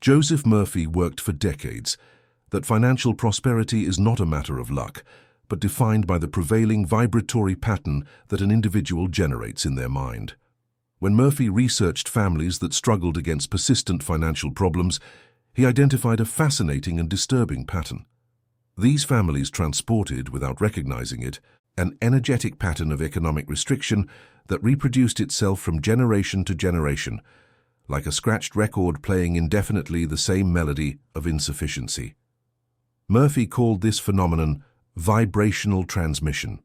Joseph Murphy worked for decades that financial prosperity is not a matter of luck, but defined by the prevailing vibratory pattern that an individual generates in their mind. When Murphy researched families that struggled against persistent financial problems, he identified a fascinating and disturbing pattern. These families transported, without recognizing it, an energetic pattern of economic restriction that reproduced itself from generation to generation, like a scratched record playing indefinitely the same melody of insufficiency. Murphy called this phenomenon vibrational transmission.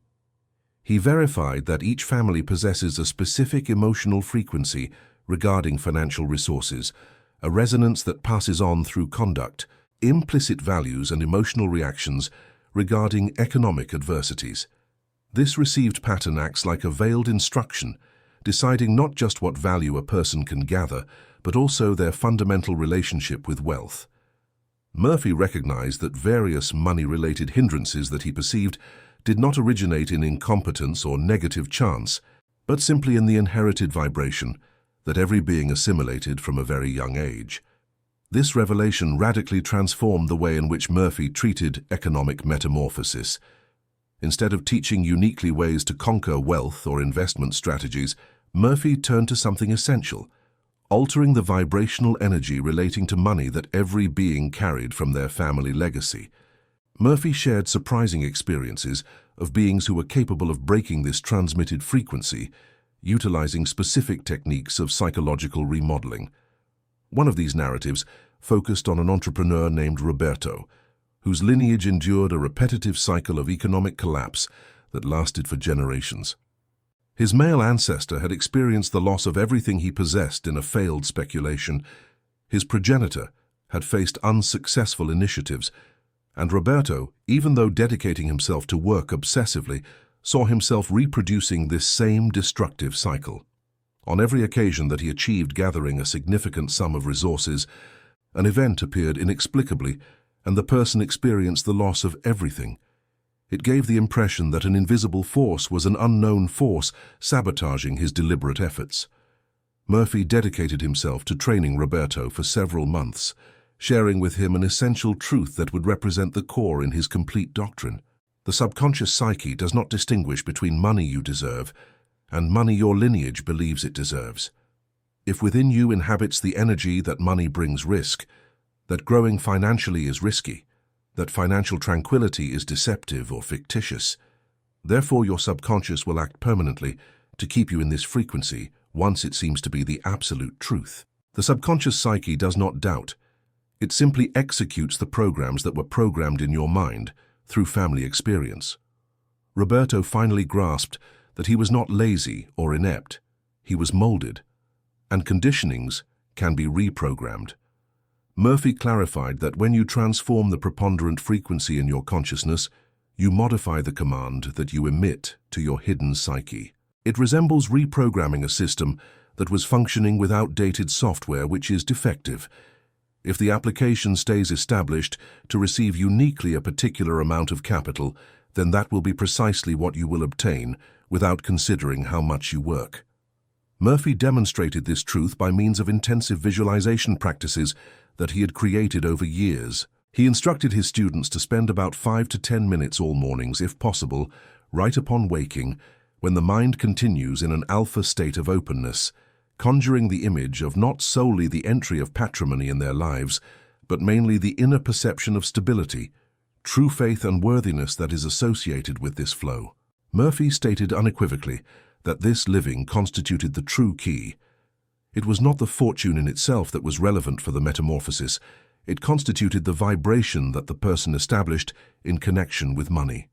He verified that each family possesses a specific emotional frequency regarding financial resources, a resonance that passes on through conduct, implicit values and emotional reactions regarding economic adversities. This received pattern acts like a veiled instruction, deciding not just what value a person can gather, but also their fundamental relationship with wealth. Murphy recognized that various money-related hindrances that he perceived did not originate in incompetence or negative chance, but simply in the inherited vibration that every being assimilated from a very young age. This revelation radically transformed the way in which Murphy treated economic metamorphosis. Instead of teaching uniquely ways to conquer wealth or investment strategies, Murphy turned to something essential, altering the vibrational energy relating to money that every being carried from their family legacy. Murphy shared surprising experiences of beings who were capable of breaking this transmitted frequency, utilizing specific techniques of psychological remodeling. One of these narratives focused on an entrepreneur named Roberto, whose lineage endured a repetitive cycle of economic collapse that lasted for generations. His male ancestor had experienced the loss of everything he possessed in a failed speculation. His progenitor had faced unsuccessful initiatives, and Roberto, even though dedicating himself to work obsessively, saw himself reproducing this same destructive cycle. On every occasion that he achieved gathering a significant sum of resources, an event appeared inexplicably, and the person experienced the loss of everything. It gave the impression that an invisible force was an unknown force sabotaging his deliberate efforts. Murphy dedicated himself to training Roberto for several months, sharing with him an essential truth that would represent the core in his complete doctrine. The subconscious psyche does not distinguish between money you deserve and money your lineage believes it deserves. If within you inhabits the energy that money brings risk, that growing financially is risky, that financial tranquility is deceptive or fictitious, therefore your subconscious will act permanently to keep you in this frequency once it seems to be the absolute truth. The subconscious psyche does not doubt. It simply executes the programs that were programmed in your mind through family experience. Roberto finally grasped that he was not lazy or inept. He was molded, and conditionings can be reprogrammed. Murphy clarified that when you transform the preponderant frequency in your consciousness, you modify the command that you emit to your hidden psyche. It resembles reprogramming a system that was functioning with outdated software which is defective. If the application stays established to receive uniquely a particular amount of capital, then that will be precisely what you will obtain without considering how much you work. Murphy demonstrated this truth by means of intensive visualization practices that he had created over years. He instructed his students to spend about 5 to 10 minutes all mornings, if possible, right upon waking, when the mind continues in an alpha state of openness, conjuring the image of not solely the entry of patrimony in their lives, but mainly the inner perception of stability, true faith and worthiness that is associated with this flow. Murphy stated unequivocally that this living constituted the true key. It was not the fortune in itself that was relevant for the metamorphosis. It constituted the vibration that the person established in connection with money.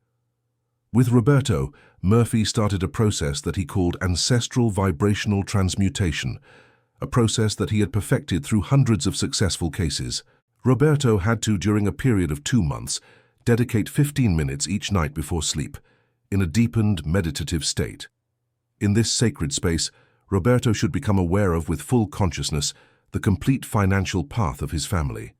With Roberto, Murphy started a process that he called ancestral vibrational transmutation, a process that he had perfected through hundreds of successful cases. Roberto had to, during a period of 2 months, dedicate 15 minutes each night before sleep, in a deepened meditative state. In this sacred space, Roberto should become aware of with full consciousness the complete financial path of his family.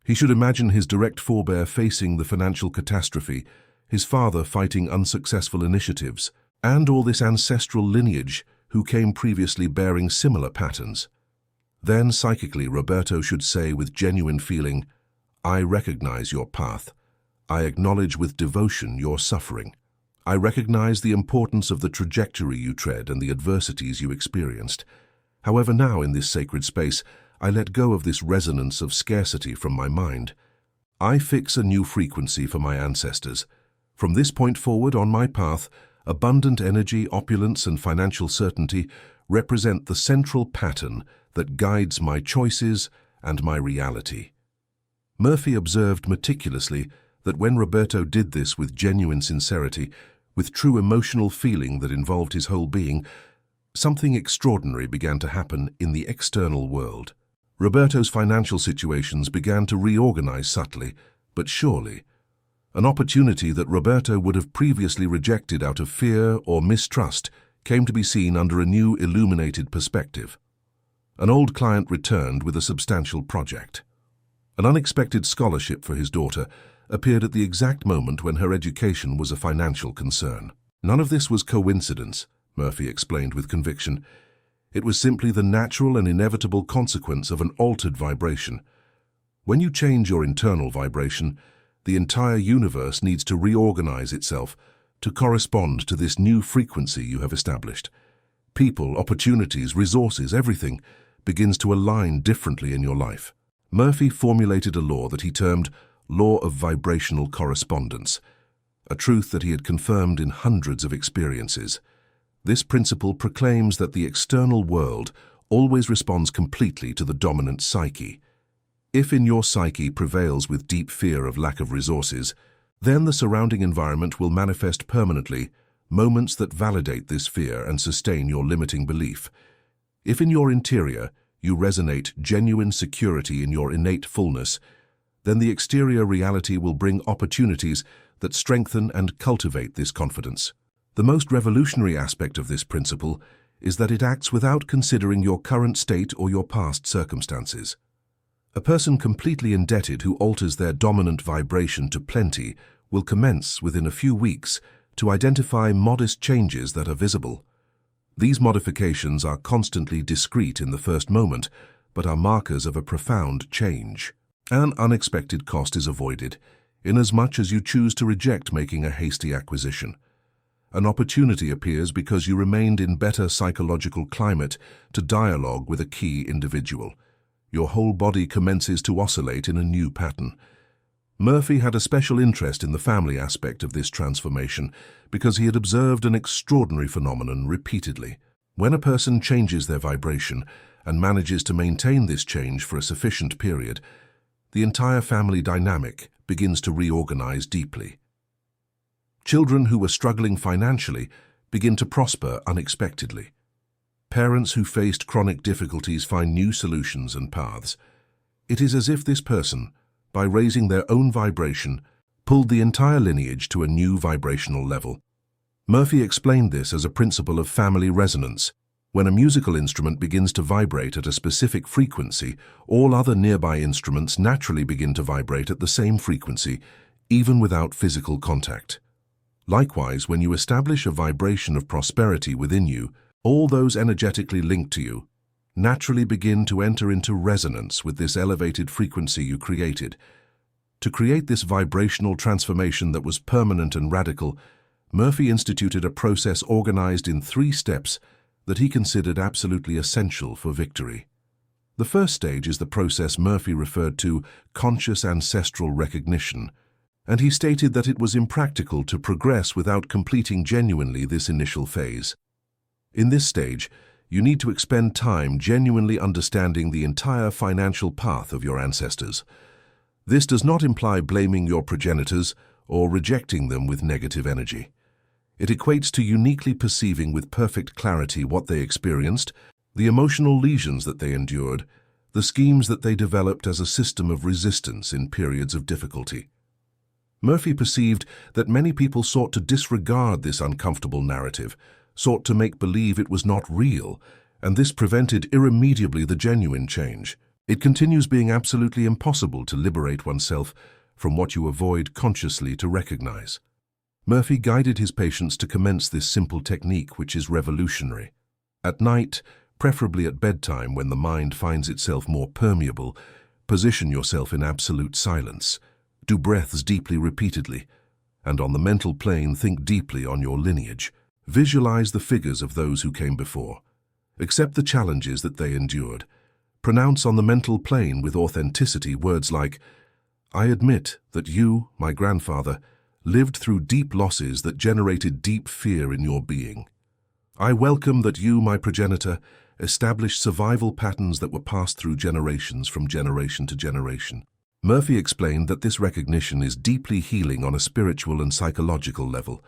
He should imagine his direct forebear facing the financial catastrophe, his father fighting unsuccessful initiatives, and all this ancestral lineage who came previously bearing similar patterns. Then, psychically, Roberto should say with genuine feeling, "I recognize your path. I acknowledge with devotion your suffering. I recognize the importance of the trajectory you tread and the adversities you experienced. However, now in this sacred space, I let go of this resonance of scarcity from my mind. I fix a new frequency for my ancestors. From this point forward on my path, abundant energy, opulence, and financial certainty represent the central pattern that guides my choices and my reality." Murphy observed meticulously that when Roberto did this with genuine sincerity, with true emotional feeling that involved his whole being, something extraordinary began to happen in the external world. Roberto's financial situations began to reorganize subtly, but surely. An opportunity that Roberto would have previously rejected out of fear or mistrust came to be seen under a new illuminated perspective. An old client returned with a substantial project. An unexpected scholarship for his daughter appeared at the exact moment when her education was a financial concern. None of this was coincidence, Murphy explained with conviction. It was simply the natural and inevitable consequence of an altered vibration. When you change your internal vibration, the entire universe needs to reorganize itself to correspond to this new frequency you have established. People, opportunities, resources, everything begins to align differently in your life. Murphy formulated a law that he termed Law of Vibrational Correspondence, a truth that he had confirmed in hundreds of experiences. This principle proclaims that the external world always responds completely to the dominant psyche. If in your psyche prevails with deep fear of lack of resources, then the surrounding environment will manifest permanently moments that validate this fear and sustain your limiting belief. If in your interior you resonate genuine security in your innate fullness, then the exterior reality will bring opportunities that strengthen and cultivate this confidence. The most revolutionary aspect of this principle is that it acts without considering your current state or your past circumstances. A person completely indebted who alters their dominant vibration to plenty will commence within a few weeks to identify modest changes that are visible. These modifications are constantly discreet in the first moment, but are markers of a profound change. An unexpected cost is avoided, inasmuch as you choose to reject making a hasty acquisition. An opportunity appears because you remained in better psychological climate to dialogue with a key individual. Your whole body commences to oscillate in a new pattern. Murphy had a special interest in the family aspect of this transformation because he had observed an extraordinary phenomenon repeatedly. When a person changes their vibration and manages to maintain this change for a sufficient period, the entire family dynamic begins to reorganize deeply. Children who were struggling financially begin to prosper unexpectedly. Parents who faced chronic difficulties find new solutions and paths. It is as if this person, by raising their own vibration, pulled the entire lineage to a new vibrational level. Murphy explained this as a principle of family resonance. When a musical instrument begins to vibrate at a specific frequency, all other nearby instruments naturally begin to vibrate at the same frequency, even without physical contact. Likewise, when you establish a vibration of prosperity within you, all those energetically linked to you naturally begin to enter into resonance with this elevated frequency you created. To create this vibrational transformation that was permanent and radical, Murphy instituted a process organized in 3 steps that he considered absolutely essential for victory. The first stage is the process Murphy referred to conscious ancestral recognition, and he stated that it was impractical to progress without completing genuinely this initial phase. In this stage, you need to expend time genuinely understanding the entire financial path of your ancestors. This does not imply blaming your progenitors or rejecting them with negative energy. It equates to uniquely perceiving with perfect clarity what they experienced, the emotional lesions that they endured, the schemes that they developed as a system of resistance in periods of difficulty. Murphy perceived that many people sought to disregard this uncomfortable narrative, sought to make believe it was not real, and this prevented irremediably the genuine change. It continues being absolutely impossible to liberate oneself from what you avoid consciously to recognize. Murphy guided his patients to commence this simple technique, which is revolutionary. At night, preferably at bedtime when the mind finds itself more permeable. Position yourself in absolute silence. Do breaths deeply repeatedly. And on the mental plane, think deeply on your lineage. Visualize the figures of those who came before. Accept the challenges that they endured. Pronounce on the mental plane with authenticity words like, "I admit that you, my grandfather, lived through deep losses that generated deep fear in your being. I welcome that you, my progenitor, established survival patterns that were passed through generations from generation to generation." Murphy explained that this recognition is deeply healing on a spiritual and psychological level.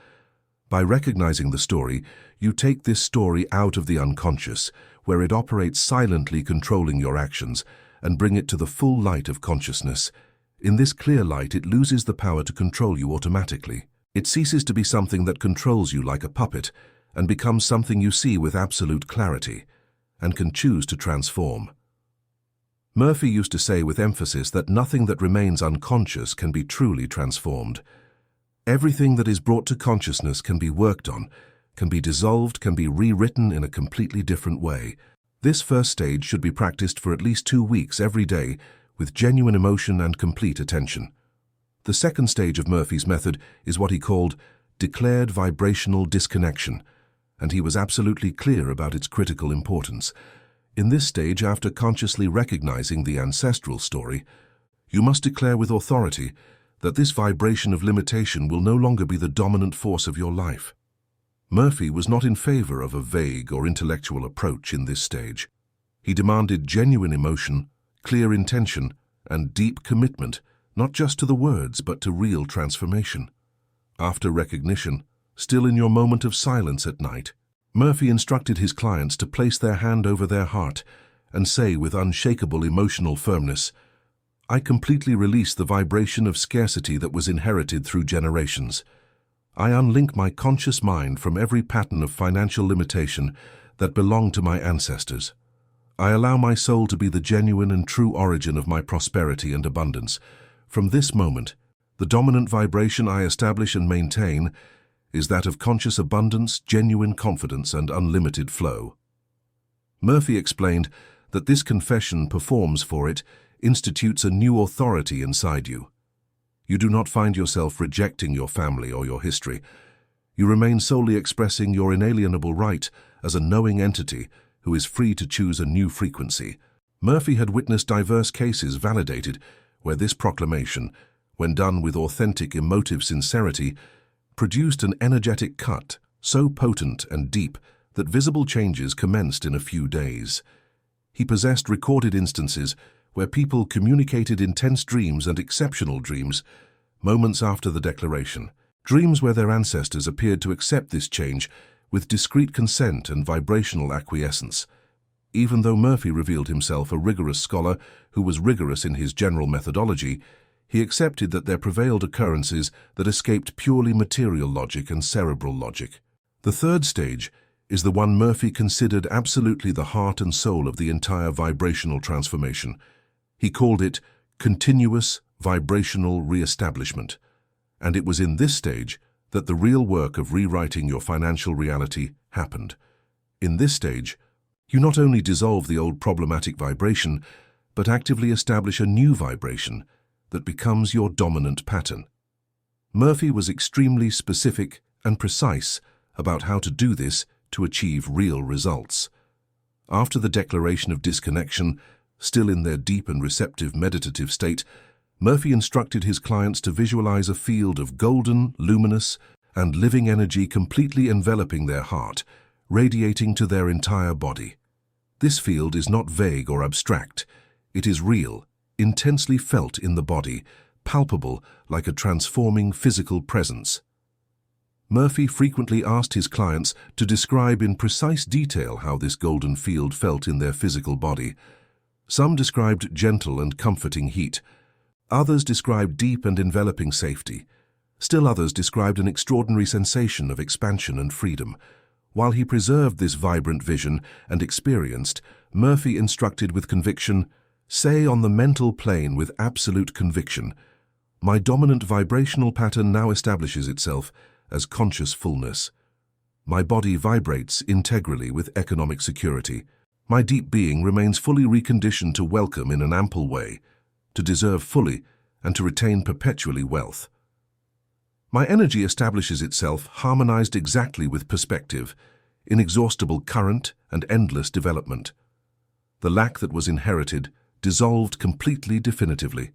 By recognizing the story, you take this story out of the unconscious, where it operates silently controlling your actions, and bring it to the full light of consciousness. In this clear light, it loses the power to control you automatically. It ceases to be something that controls you like a puppet, and becomes something you see with absolute clarity, and can choose to transform. Murphy used to say with emphasis that nothing that remains unconscious can be truly transformed. Everything that is brought to consciousness can be worked on, can be dissolved, can be rewritten in a completely different way. This first stage should be practiced for at least 2 weeks every day with genuine emotion and complete attention. The second stage of Murphy's method is what he called declared vibrational disconnection, and he was absolutely clear about its critical importance. In this stage, after consciously recognizing the ancestral story, you must declare with authority that this vibration of limitation will no longer be the dominant force of your life. Murphy was not in favor of a vague or intellectual approach in this stage. He demanded genuine emotion, clear intention, and deep commitment, not just to the words but to real transformation. After recognition, still in your moment of silence at night, Murphy instructed his clients to place their hand over their heart and say with unshakable emotional firmness, "I completely release the vibration of scarcity that was inherited through generations. I unlink my conscious mind from every pattern of financial limitation that belonged to my ancestors. I allow my soul to be the genuine and true origin of my prosperity and abundance. From this moment, the dominant vibration I establish and maintain is that of conscious abundance, genuine confidence, and unlimited flow." Murphy explained that this confession performs for it, institutes a new authority inside you. You do not find yourself rejecting your family or your history. You remain solely expressing your inalienable right as a knowing entity who is free to choose a new frequency. Murphy had witnessed diverse cases validated where this proclamation, when done with authentic emotive sincerity, produced an energetic cut so potent and deep that visible changes commenced in a few days. He possessed recorded instances where people communicated intense dreams and exceptional dreams moments after the declaration, dreams where their ancestors appeared to accept this change with discreet consent and vibrational acquiescence. Even though Murphy revealed himself a rigorous scholar who was rigorous in his general methodology, he accepted that there prevailed occurrences that escaped purely material logic and cerebral logic. The third stage is the one Murphy considered absolutely the heart and soul of the entire vibrational transformation. He called it continuous vibrational re-establishment, and it was in this stage that the real work of rewriting your financial reality happened. In this stage, you not only dissolve the old problematic vibration, but actively establish a new vibration that becomes your dominant pattern. Murphy was extremely specific and precise about how to do this to achieve real results. After the declaration of disconnection, still in their deep and receptive meditative state, Murphy instructed his clients to visualize a field of golden, luminous, and living energy completely enveloping their heart, radiating to their entire body. This field is not vague or abstract. It is real, intensely felt in the body, palpable like a transforming physical presence. Murphy frequently asked his clients to describe in precise detail how this golden field felt in their physical body. Some described gentle and comforting heat. Others described deep and enveloping safety. Still others described an extraordinary sensation of expansion and freedom. While he preserved this vibrant vision and experienced, Murphy instructed with conviction, "Say on the mental plane with absolute conviction, my dominant vibrational pattern now establishes itself as conscious fullness. My body vibrates integrally with economic security. My deep being remains fully reconditioned to welcome in an ample way, to deserve fully, and to retain perpetually wealth. My energy establishes itself harmonized exactly with perspective, inexhaustible current and endless development. The lack that was inherited dissolved completely definitively.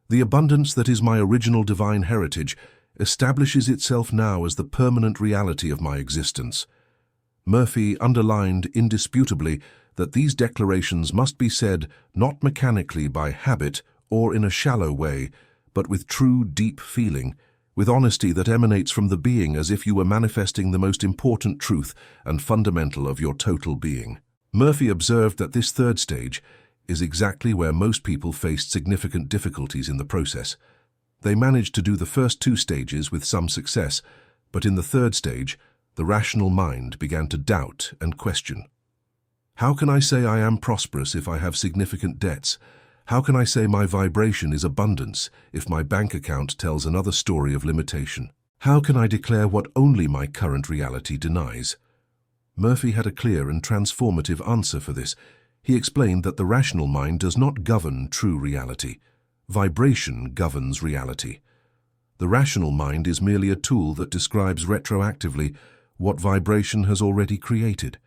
The abundance that is my original divine heritage establishes itself now as the permanent reality of my existence. Murphy underlined indisputably that these declarations must be said not mechanically by habit or in a shallow way, but with true deep feeling, with honesty that emanates from the being, as if you were manifesting the most important truth and fundamental of your total being. Murphy observed that this third stage is exactly where most people faced significant difficulties in the process. They managed to do the first two stages with some success, but in the third stage, the rational mind began to doubt and question. How can I say I am prosperous if I have significant debts? How can I say my vibration is abundance if my bank account tells another story of limitation? How can I declare what only my current reality denies? Murphy had a clear and transformative answer for this. He explained that the rational mind does not govern true reality. Vibration governs reality. The rational mind is merely a tool that describes retroactively what vibration has already created.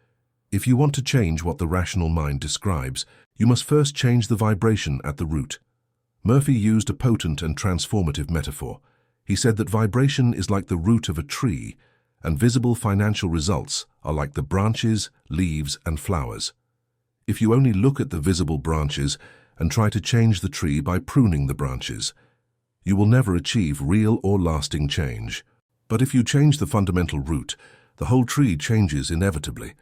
If you want to change what the rational mind describes, you must first change the vibration at the root. Murphy used a potent and transformative metaphor. He said that vibration is like the root of a tree, and visible financial results are like the branches, leaves, and flowers. If you only look at the visible branches and try to change the tree by pruning the branches, you will never achieve real or lasting change. But if you change the fundamental root, the whole tree changes inevitably.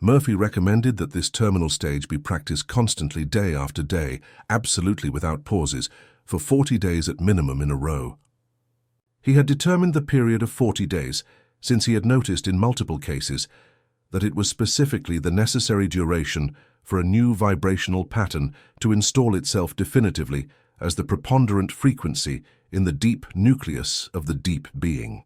Murphy recommended that this terminal stage be practiced constantly day after day, absolutely without pauses, for 40 days at minimum in a row. He had determined the period of 40 days, since he had noticed in multiple cases that it was specifically the necessary duration for a new vibrational pattern to install itself definitively as the preponderant frequency in the deep nucleus of the deep being.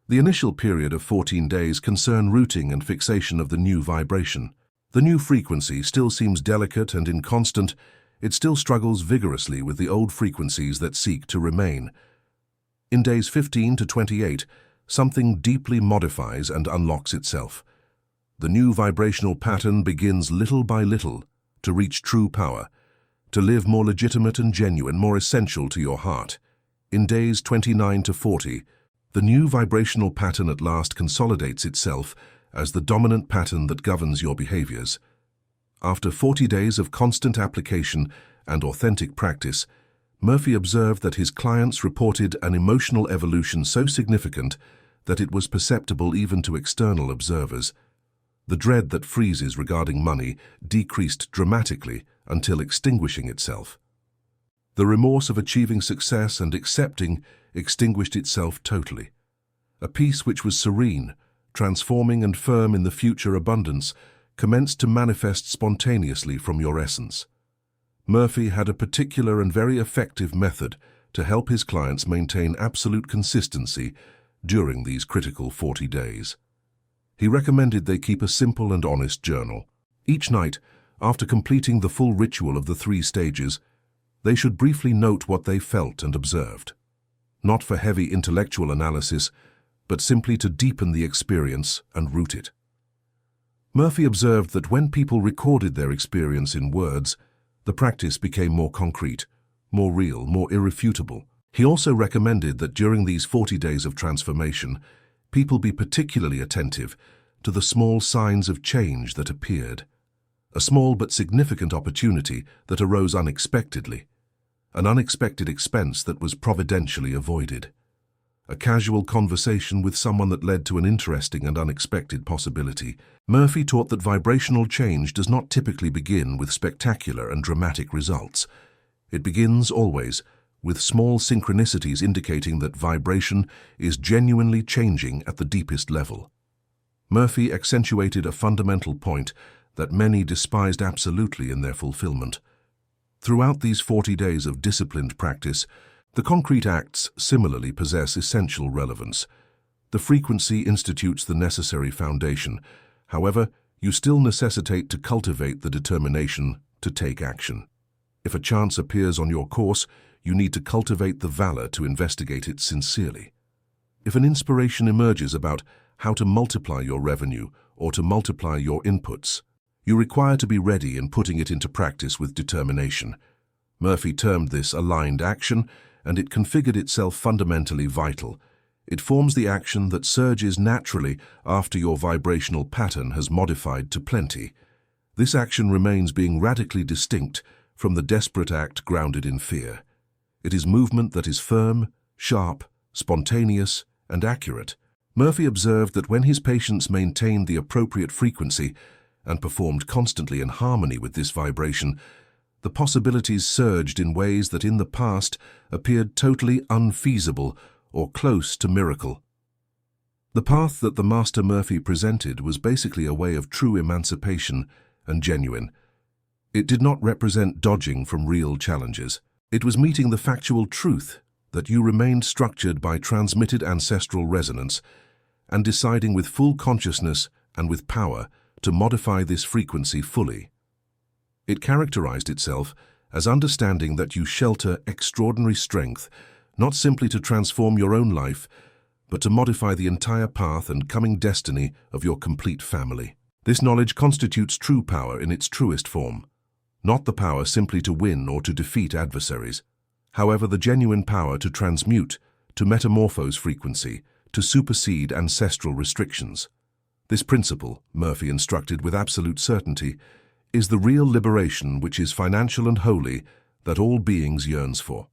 The initial period of 14 days concern rooting and fixation of the new vibration. The new frequency still seems delicate and inconstant. It still struggles vigorously with the old frequencies that seek to remain. In days 15 to 28, something deeply modifies and unlocks itself. The new vibrational pattern begins little by little to reach true power, to live more legitimate and genuine, more essential to your heart. In days 29 to 40, the new vibrational pattern at last consolidates itself as the dominant pattern that governs your behaviors. After 40 days of constant application and authentic practice, Murphy observed that his clients reported an emotional evolution so significant that it was perceptible even to external observers. The dread that freezes regarding money decreased dramatically until extinguishing itself. The remorse of achieving success and accepting extinguished itself totally. A peace which was serene, transforming and firm in the future abundance, commenced to manifest spontaneously from your essence. Murphy had a particular and very effective method to help his clients maintain absolute consistency during these critical 40 days. He recommended they keep a simple and honest journal. Each night, after completing the full ritual of the 3 stages, they should briefly note what they felt and observed. Not for heavy intellectual analysis, but simply to deepen the experience and root it. Murphy observed that when people recorded their experience in words, the practice became more concrete, more real, more irrefutable. He also recommended that during these 40 days of transformation, people be particularly attentive to the small signs of change that appeared. A small but significant opportunity that arose unexpectedly. An unexpected expense that was providentially avoided. A casual conversation with someone that led to an interesting and unexpected possibility. Murphy taught that vibrational change does not typically begin with spectacular and dramatic results. It begins always with small synchronicities indicating that vibration is genuinely changing at the deepest level. Murphy accentuated a fundamental point that many despised absolutely in their fulfillment. Throughout these 40 days of disciplined practice, the concrete acts similarly possess essential relevance. The frequency institutes the necessary foundation. However, you still necessitate to cultivate the determination to take action. If a chance appears on your course, you need to cultivate the valor to investigate it sincerely. If an inspiration emerges about how to multiply your revenue or to multiply your inputs, you require to be ready in putting it into practice with determination. Murphy termed this aligned action, and it configured itself fundamentally vital. It forms the action that surges naturally after your vibrational pattern has modified to plenty. This action remains being radically distinct from the desperate act grounded in fear. It is movement that is firm, sharp, spontaneous, and accurate. Murphy observed that when his patients maintained the appropriate frequency and performed constantly in harmony with this vibration, the possibilities surged in ways that in the past appeared totally unfeasible or close to miracle. The path that the Master Murphy presented was basically a way of true emancipation and genuine. It did not represent dodging from real challenges. It was meeting the factual truth that you remained structured by transmitted ancestral resonance and deciding with full consciousness and with power to modify this frequency fully. It characterized itself as understanding that you shelter extraordinary strength, not simply to transform your own life, but to modify the entire path and coming destiny of your complete family. This knowledge constitutes true power in its truest form, not the power simply to win or to defeat adversaries. However, the genuine power to transmute, to metamorphose frequency, to supersede ancestral restrictions. This principle, Murphy instructed with absolute certainty, is the real liberation which is financial and holy that all beings yearns for.